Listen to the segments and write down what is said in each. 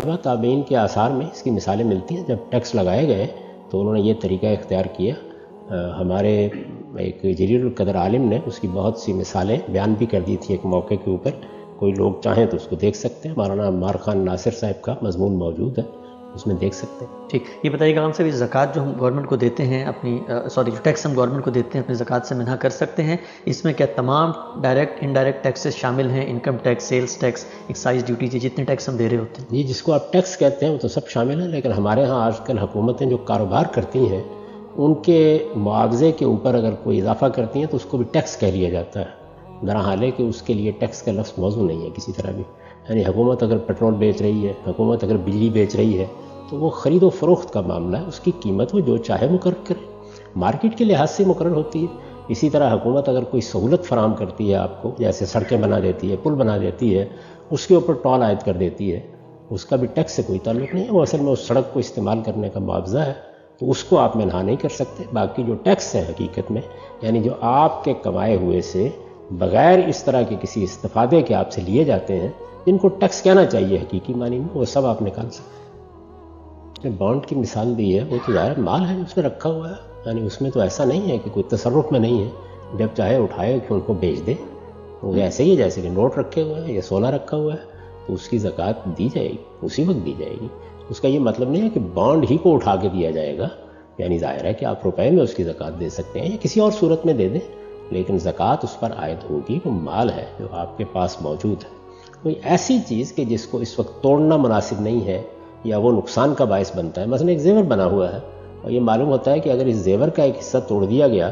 ताबईन के आसार में इसकी मिसालें मिलती हैं। जब टैक्स लगाए गए तो उन्होंने ये तरीका इख्तियार किया। हमारे एक जलील कदर आलिम ने उसकी बहुत सी मिसालें बयान भी कर दी थी एक मौके के ऊपर। कोई लोग चाहें तो उसको देख सकते हैं। मौलाना अम्मार खान नासिर साहब का मजमून मौजूद है, उसमें देख सकते हैं। ठीक, ये बताइएगा हम सभी ज़कात जो हम गवर्नमेंट को देते हैं अपनी जो टैक्स हम गवर्नमेंट को देते हैं अपनी ज़कात से मिन्हा कर सकते हैं? इसमें क्या तमाम डायरेक्ट इनडायरेक्ट टैक्सेस शामिल हैं? Income tax, sales tax, excise duty, जितने टैक्स हम दे रहे होते हैं? जी, जिसको आप टैक्स कहते हैं वो तो सब शामिल है, लेकिन हमारे यहाँ आजकल हुकूमतें जो कारोबार करती हैं उनके मुआवजे के ऊपर अगर कोई इजाफा करती हैं तो उसको भी टैक्स कह लिया जाता है। दरहाल है कि उसके लिए टैक्स का लफ्ज़ मौजूद नहीं है किसी तरह भी। यानी हुकूमत अगर पेट्रोल बेच रही है, हुकूमत अगर बिजली बेच रही है तो वो ख़रीद व फ़रोख्त का मामला है, उसकी कीमत वो जो चाहे मुकर्रर करे, मार्केट के लिहाज से मुकर्रर होती है। इसी तरह हुकूमत अगर कोई सहूलत फराम करती है आपको, जैसे सड़कें बना देती है, पुल बना देती है, उसके ऊपर टोल आयद कर देती है, उसका भी टैक्स से कोई ताल्लुक़ नहीं है। वो असल में उस सड़क को इस्तेमाल करने का मुआवजा है, तो उसको आप मिन्हा नहीं कर सकते। बाकी जो टैक्स है हकीकत में, यानी जो आपके कमाए हुए से बग़ैर इस तरह के किसी इस्तिफ़ादे के आपसे लिए जाते हैं, जिनको टैक्स कहना चाहिए हकीकी मानी में, वो सब आप निकाल सकते हैं। बॉन्ड की मिसाल दी है, वो तो ज़ाहिर माल है उसमें रखा हुआ है, यानी उसमें तो ऐसा नहीं है कि कोई तसर्रुफ़ में नहीं है, जब चाहे उठाए कि उनको बेच दे। वो ऐसे ही है जैसे कि नोट रखे हुए हैं या सोना रखा हुआ है, तो उसकी ज़कात दी जाएगी, उसी वक्त दी जाएगी। उसका ये मतलब नहीं है कि बॉन्ड ही को उठा के दिया जाएगा। यानी ज़ाहिर है कि आप रुपए में उसकी ज़कात दे सकते हैं या किसी और सूरत में दे दें, लेकिन ज़कात उस पर आयद होगी। वो माल है जो आपके पास मौजूद है। कोई ऐसी चीज़ कि जिसको इस वक्त तोड़ना मुनासिब नहीं है या वो नुकसान का बायस बनता है, मसलन एक जेवर बना हुआ है और ये मालूम होता है कि अगर इस जेवर का एक हिस्सा तोड़ दिया गया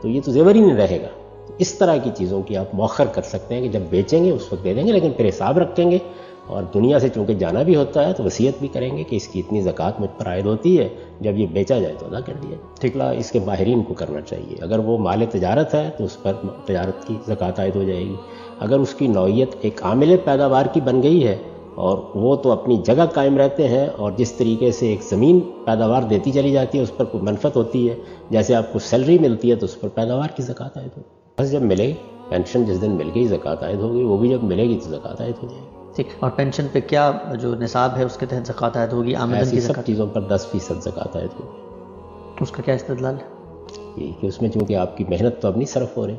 तो ये तो जेवर ही नहीं रहेगा। तो इस तरह की चीज़ों की आप मौखर कर सकते हैं कि जब बेचेंगे उस वक्त दे देंगे, लेकिन फिर हिसाब रखेंगे और दुनिया से चूँकि जाना भी होता है तो वसीयत भी करेंगे कि इसकी इतनी ज़कात मुझ पर आयद होती है, जब ये बेचा जाए तो अदा कर दिया जाए। ठिकला इसके माहिरीन को करना चाहिए। अगर वो माल तजारत है तो उस पर तजारत की ज़कात आयद हो जाएगी। अगर उसकी नौइयत एक आमिल पैदावार की बन गई है और वो तो अपनी जगह कायम रहते हैं और जिस तरीके से एक ज़मीन पैदावार देती चली जाती है उस पर कोई मनफत होती है, जैसे आपको सैलरी मिलती है तो उस पर पैदावार की ज़कात आयद होगी। बस जब मिलेगी पेंशन, जिस दिन मिल गई ज़कात आयद होगी, वो भी जब मिलेगी तो ज़कात आयद हो जाएगी। ठीक, और पेंशन पे क्या जो निसाब है उसके तहत ज़कात आयद होगी? आमदन की सब चीज़ों पर 10% ज़कात आयद होगी। उसका क्या इस्तेदलाल है? ये कि उसमें चूँकि आपकी मेहनत तो अब नहीं सरफ हो रही,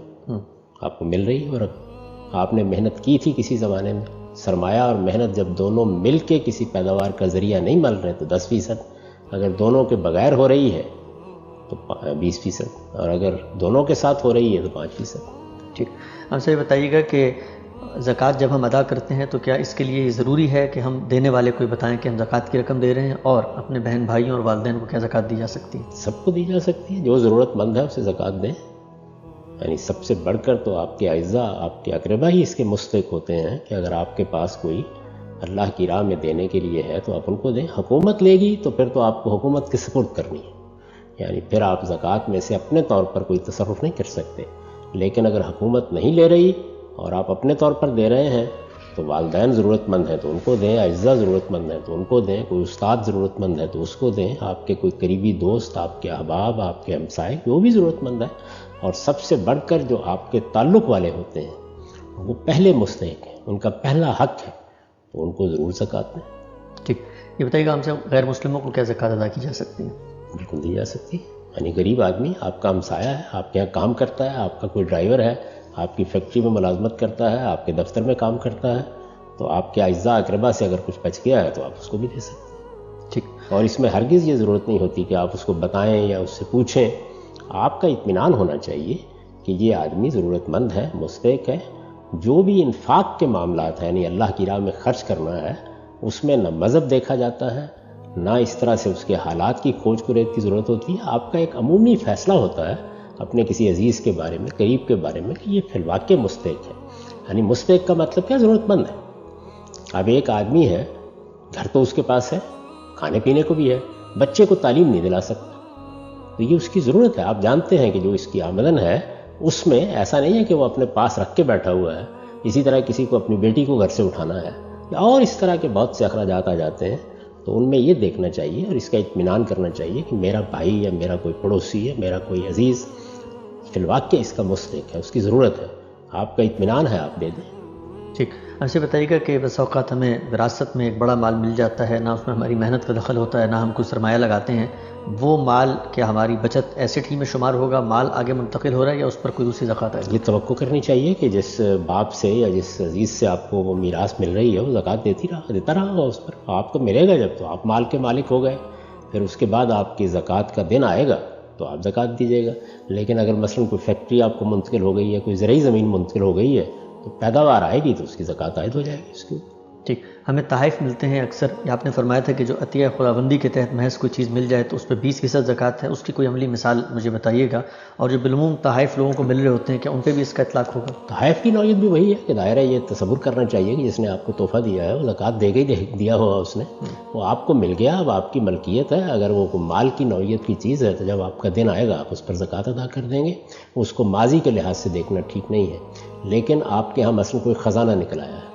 आपको मिल रही है और अब आपने मेहनत की थी किसी ज़माने में, सरमाया और मेहनत जब दोनों मिल के किसी पैदावार का ज़रिया नहीं मिल रहे तो 10%, अगर दोनों के बगैर हो रही है तो 20%, और अगर दोनों के साथ हो रही है तो 5%। ठीक, हमसे ये बताइएगा कि ज़कात जब हम अदा करते हैं तो क्या इसके लिए ज़रूरी है कि हम देने वाले को बताएं कि हम ज़कात की रकम दे रहे हैं, और अपने बहन भाइयों और वालिदैन को क्या ज़कात दी जा सकती है? सबको दी जा सकती है, जो ज़रूरतमंद है उसे ज़कात दें। यानी सबसे बढ़कर तो आपके अज़ा, आपके अक़रबा ही इसके मुस्तहिक़ होते हैं कि अगर आपके पास कोई अल्लाह की राह में देने के लिए है तो आप उनको दें। हुकूमत लेगी तो फिर तो आपको हुकूमत के सपुर्द करनी है, यानी फिर आप ज़कात में से अपने तौर पर कोई तसर्रुफ़ नहीं कर सकते। लेकिन अगर हुकूमत नहीं ले रही और आप अपने तौर पर दे रहे हैं तो वालिदैन ज़रूरतमंद है तो उनको दें, अज़ा ज़रूरतमंद है तो उनको दें, कोई उस्ताद ज़रूरतमंद है तो उसको दें, आपके कोई करीबी दोस्त, आपके अहबाब, आपके हमसाए वो भी ज़रूरतमंद है, और सबसे बढ़कर जो आपके ताल्लुक़ वाले होते हैं वो पहले मुस्तहिक़ हैं, उनका पहला हक़ है, तो उनको ज़रूर ज़कात दें। ठीक, ये बताइएगा हमसे गैर मुस्लिमों को क्या ज़कात अदा की जा सकती है? बिल्कुल दी जा सकती है। यानी गरीब आदमी आपका हमसाया है, आपके यहाँ काम करता है, आपका कोई ड्राइवर है, आपकी फैक्ट्री में मुलाजमत करता है, आपके दफ्तर में काम करता है, तो आपके अज़ा अक़रबा से अगर कुछ बच गया है तो आप उसको भी दे सकते हैं। ठीक, और इसमें हरगिज़ ये ज़रूरत नहीं होती कि आप उसको बताएं या उससे पूछें। आपका इत्मीनान होना चाहिए कि ये आदमी ज़रूरतमंद है, मुस्तहिक़ है। जो भी इन्फाक के मामलात हैं, यानी अल्लाह की राह में ख़र्च करना है, उसमें न मज़हब देखा जाता है, ना इस तरह से उसके हालात की खोज कुरेद की ज़रूरत होती है। आपका एक अमूमी फ़ैसला होता है अपने किसी अजीज़ के बारे में, करीब के बारे में, कि ये फिलवाक़े मुस्तहिक़ है। यानी मुस्तहिक़ का मतलब क्या? ज़रूरतमंद है। अब एक आदमी है, घर तो उसके पास है, खाने पीने को भी है, बच्चे को तालीम नहीं दिला सकता, तो ये उसकी ज़रूरत है। आप जानते हैं कि जो इसकी आमदन है उसमें ऐसा नहीं है कि वो अपने पास रख के बैठा हुआ है। इसी तरह किसी को अपनी बेटी को घर से उठाना है, और इस तरह के बहुत से अखराजात आ जाते हैं, तो उनमें ये देखना चाहिए और इसका इत्मीनान करना चाहिए कि मेरा भाई या मेरा कोई पड़ोसी है, मेरा कोई अजीज़ फिलवाक़े इसका मुस्तहिक़ है, उसकी ज़रूरत है, आपका इत्मीनान है, आप दे दें। ٹھیک، ہم سے بتائیے گا کہ بس اوقات ہمیں وراثت میں ایک بڑا مال مل جاتا ہے، نہ اس میں ہماری محنت کا دخل ہوتا ہے، نہ ہم کوئی سرمایہ لگاتے ہیں، وہ مال کیا ہماری بچت ایسٹ ہی میں شمار ہوگا، مال آگے منتقل ہو رہا ہے یا اس پر کوئی دوسری زکوٰۃ آئے گی؟ یہ توقع کرنی چاہیے کہ جس باپ سے یا جس عزیز سے آپ کو وہ میراث مل رہی ہے وہ زکوٰۃ دیتا رہا ہوگا اس پر، آپ کو ملے گا جب تو آپ مال کے مالک ہو گئے، پھر اس کے بعد آپ کی زکوٰۃ کا دن آئے گا تو آپ زکوٰۃ دیجیے گا۔ لیکن اگر مثلاً کوئی فیکٹری آپ کو منتقل ہو گئی ہے، کوئی زرعی زمین منتقل ہو گئی ہے تو پیداوار آئے گی تو اس کی زکوٰۃ عائد ہو جائے گی اس کی۔ ٹھیک، ہمیں تحائف ملتے ہیں اکثر، یہ آپ نے فرمایا تھا کہ جو عطیہ خداوندی کے تحت محض کوئی چیز مل جائے تو اس پہ 20% زکوٰۃ ہے، اس کی کوئی عملی مثال مجھے بتائیے گا، اور جو بالعموم تحائف لوگوں کو مل رہے ہوتے ہیں کیا ان پہ بھی اس کا اطلاق ہوگا؟ تحائف کی نوعیت بھی وہی ہے کہ دائرہ یہ تصور کرنا چاہیے کہ جس نے آپ کو تحفہ دیا ہے وہ زکوٰۃ دے گئی دیا ہوگا اس نے، وہ آپ کو مل گیا، اب آپ کی ملکیت ہے، اگر وہ مال کی نوعیت کی چیز ہے تو جب آپ کا دن آئے گا آپ اس پر زکوٰۃ ادا کر دیں گے۔ اس کو ماضی کے لحاظ سے دیکھنا ٹھیک نہیں ہے، لیکن آپ کے ہاں مثلاً کوئی خزانہ نکل آیا ہے،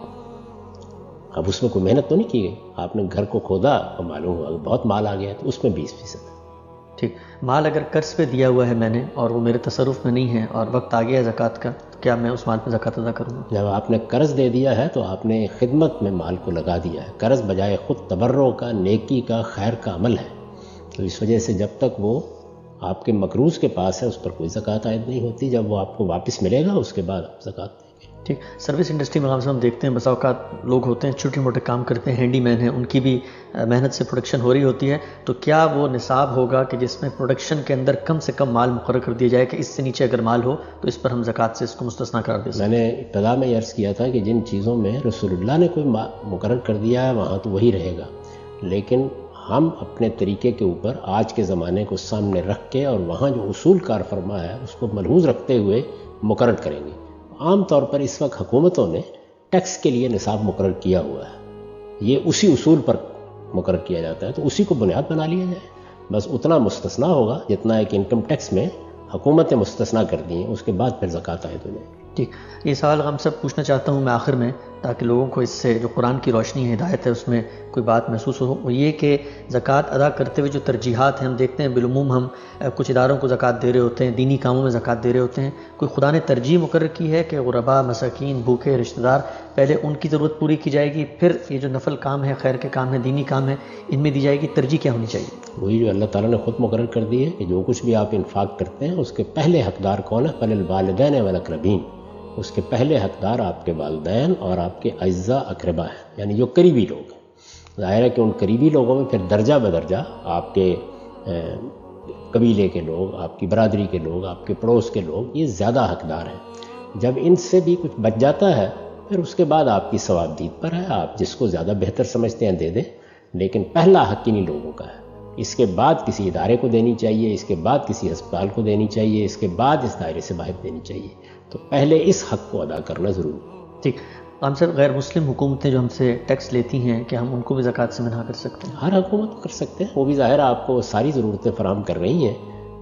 اب اس میں کوئی محنت تو نہیں کی گئی، آپ نے گھر کو کھودا اور معلوم ہوا بہت مال آ گیا تو اس میں 20%۔ ٹھیک، مال اگر قرض پہ دیا ہوا ہے میں نے اور وہ میرے تصرف میں نہیں ہے اور وقت آ گیا ہے زکوٰۃ کا، تو کیا میں اس مال پہ زکوٰۃ ادا کروں گا؟ جب آپ نے قرض دے دیا ہے تو آپ نے خدمت میں مال کو لگا دیا ہے، قرض بجائے خود تبرع کا، نیکی کا، خیر کا عمل ہے، تو اس وجہ سے جب تک وہ آپ کے مقروض کے پاس ہے اس پر کوئی زکوٰۃ عائد نہیں ہوتی، جب وہ آپ کو واپس ملے گا اس کے بعد آپ زکوٰۃ دیں گے۔ ٹھیک، سروس انڈسٹری میں ہم دیکھتے ہیں بس اوقات لوگ ہوتے ہیں چھوٹے موٹے کام کرتے ہیں، ہینڈی مین ہیں، ان کی بھی محنت سے پروڈکشن ہو رہی ہوتی ہے، تو کیا وہ نصاب ہوگا کہ جس میں پروڈکشن کے اندر کم سے کم مال مقرر کر دیا جائے کہ اس سے نیچے اگر مال ہو تو اس پر ہم زکوٰۃ سے اس کو مستثنیٰ قرار دے سکیں؟ میں نے ابتدا میں یہ عرض کیا تھا کہ جن چیزوں میں رسول اللہ نے کوئی مقرر کر دیا ہے وہاں تو وہی رہے گا، لیکن ہم اپنے طریقے کے اوپر آج کے زمانے کو سامنے رکھ کے اور وہاں جو اصول کار فرما ہے اس کو ملحوظ رکھتے ہوئے مقرر کریں گے۔ عام طور پر اس وقت حکومتوں نے ٹیکس کے لیے نصاب مقرر کیا ہوا ہے، یہ اسی اصول پر مقرر کیا جاتا ہے تو اسی کو بنیاد بنا لیا جائے، بس اتنا مستثنیٰ ہوگا جتنا ایک انکم ٹیکس میں حکومتیں مستثنیٰ کر دی ہیں، اس کے بعد پھر زکوٰۃ عائد ہو جائے۔ ٹھیک، یہ سوال ہم سب پوچھنا چاہتا ہوں میں آخر میں، تاکہ لوگوں کو اس سے جو قرآن کی روشنی ہے، ہدایت ہے، اس میں کوئی بات محسوس ہو، وہ یہ کہ زکوٰۃ ادا کرتے ہوئے جو ترجیحات ہیں ہم دیکھتے ہیں بالعموم ہم کچھ اداروں کو زکوٰۃ دے رہے ہوتے ہیں، دینی کاموں میں زکوٰۃ دے رہے ہوتے ہیں، کوئی خدا نے ترجیح مقرر کی ہے کہ غربا، مساکین، بھوکے رشتہ دار، پہلے ان کی ضرورت پوری کی جائے گی، پھر یہ جو نفل کام ہے، خیر کے کام ہے، دینی کام ہے، ان میں دی جائے گی؟ ترجیح کیا ہونی چاہیے؟ وہی جو اللہ تعالیٰ نے خود مقرر کر دی ہے کہ جو کچھ بھی آپ انفاق کرتے ہیں اس کے پہلے حقدار کون ہے؟ فَلِلْوَالِدَيْنِ وَالْأَقْرَبِينَ، اس کے پہلے حقدار آپ کے والدین اور آپ کے اعزاء اقربا ہیں، یعنی جو قریبی لوگ ہیں۔ ظاہر ہے کہ ان قریبی لوگوں میں پھر درجہ بدرجہ آپ کے قبیلے کے لوگ، آپ کی برادری کے لوگ، آپ کے پڑوس کے لوگ یہ زیادہ حقدار ہیں۔ جب ان سے بھی کچھ بچ جاتا ہے پھر اس کے بعد آپ کی ثوابدید پر ہے، آپ جس کو زیادہ بہتر سمجھتے ہیں دے دیں، لیکن پہلا حق انہی لوگوں کا ہے۔ اس کے بعد کسی ادارے کو دینی چاہیے، اس کے بعد کسی ہسپتال کو دینی چاہیے، اس کے بعد اس دائرے سے باہر دینی چاہیے، تو پہلے اس حق کو ادا کرنا ضروری ہے۔ ٹھیک، ہم سب غیر مسلم حکومتیں جو ہم سے ٹیکس لیتی ہیں کہ ہم ان کو بھی زکوٰۃ سے منع کر سکتے ہیں؟ ہر حکومت کر سکتے ہیں، وہ بھی ظاہر آپ کو ساری ضرورتیں فراہم کر رہی ہیں،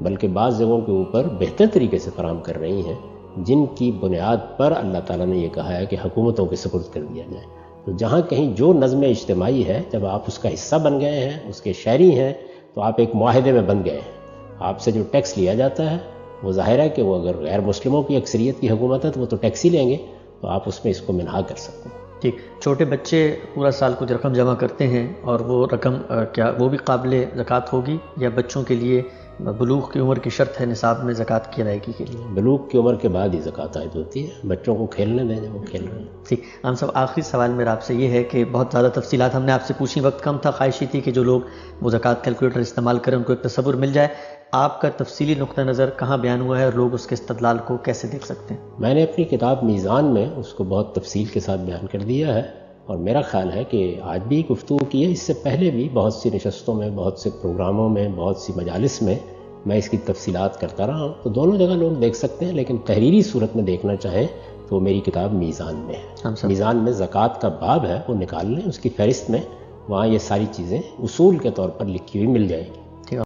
بلکہ بعض جگہوں کے اوپر بہتر طریقے سے فراہم کر رہی ہیں، جن کی بنیاد پر اللہ تعالیٰ نے یہ کہا ہے کہ حکومتوں کے سپرد کر دیا جائے۔ تو جہاں کہیں جو نظم اجتماعی ہے، جب آپ اس کا حصہ بن گئے ہیں، اس کے شہری ہیں، تو آپ ایک معاہدے میں بن گئے ہیں۔ آپ سے جو ٹیکس لیا جاتا ہے وہ ظاہر ہے کہ وہ اگر غیر مسلموں کی اکثریت کی حکومت ہے تو وہ تو ٹیکس ہی لیں گے، تو آپ اس میں اس کو منہا کر سکتے ہیں۔ ٹھیک، چھوٹے بچے پورا سال کچھ رقم جمع کرتے ہیں اور وہ رقم کیا وہ بھی قابل زکوٰۃ ہوگی، یا بچوں کے لیے بلوغ کی عمر کی شرط ہے نصاب میں زکوٰۃ کی ادائیگی کے لیے؟ بلوغ کی عمر کے بعد ہی زکوٰۃ عائد ہوتی ہے، بچوں کو کھیلنے دیں جب وہ کھیل رہے ہیں۔ ٹھیک، ہم سب آخری سوال میرا آپ سے یہ ہے کہ بہت زیادہ تفصیلات ہم نے آپ سے پوچھی، وقت کم تھا، خواہش ہی تھی کہ جو لوگ وہ زکوٰۃ کیلکولیٹر استعمال کریں ان کو ایک تصور مل جائے۔ آپ کا تفصیلی نقطہ نظر کہاں بیان ہوا ہے اور لوگ اس کے استدلال کو کیسے دیکھ سکتے ہیں؟ میں نے اپنی کتاب میزان میں اس کو بہت تفصیل کے ساتھ بیان کر دیا ہے، اور میرا خیال ہے کہ آج بھی گفتگو کی ہے، اس سے پہلے بھی بہت سی نشستوں میں، بہت سے پروگراموں میں، بہت سی مجالس میں میں اس کی تفصیلات کرتا رہا ہوں، تو دونوں جگہ لوگ دیکھ سکتے ہیں، لیکن تحریری صورت میں دیکھنا چاہیں تو میری کتاب میزان میں ہے۔ میزان میں زکوٰۃ کا باب ہے، وہ نکال لیں، اس کی فہرست میں وہاں یہ ساری چیزیں اصول کے طور پر لکھی ہوئی مل جائیں گی۔